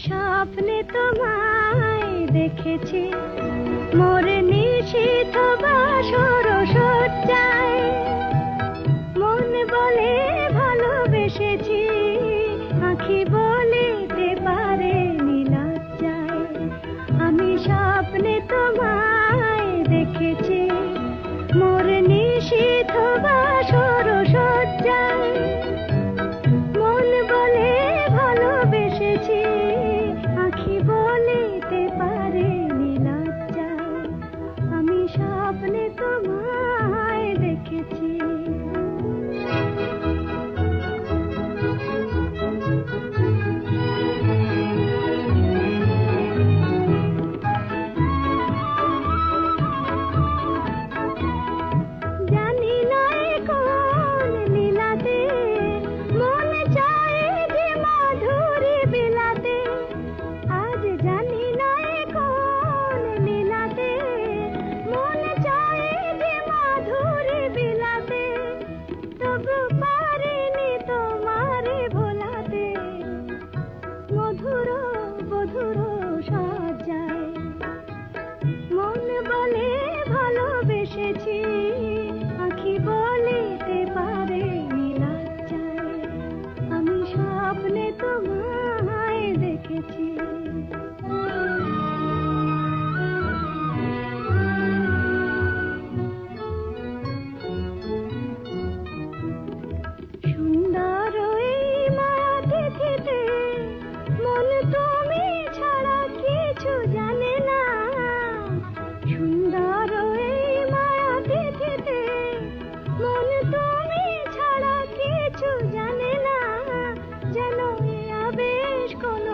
স্বপ্নে তোমায় দেখেছি মোর নিশীথ বাসর সজ্জায়, মন বলে ভালোবেসেছি, আঁখি বলিতে পারেনি লজ্জায়। আমি স্বপ্নে তোমায় দেখেছি মোর নিশীথ বাসর সজ্জায়, মন বলে ভালোবেসেছি, আঁখি বলিতে পারেনি লজ্জায়। আমি স্বপ্নে তোমায় দেখেছি। জানি না কোন লীলাতে মন চায় যে মাধুরী বিলাতে, আজ জানি না কোন লীলাতে মন চায় যে মাধুরী বিলাতে, তবু পারিনি তোমারে ভোলাতে, মধুর মধুর সজ্জায়, মন বলে ভালোবেসেছি, আঁখি বলিতে পারেনি লজ্জায়। আমি স্বপ্নে তোমায় দেখেছি। সুন্দর এই মায়াতিথিতে মন তুমি ছাড়া কিছু জানে না, সুন্দর এই মায়াতিথিতে মন তুমি ছাড়া কিছু জানে না, যেন এ আবেশ কোন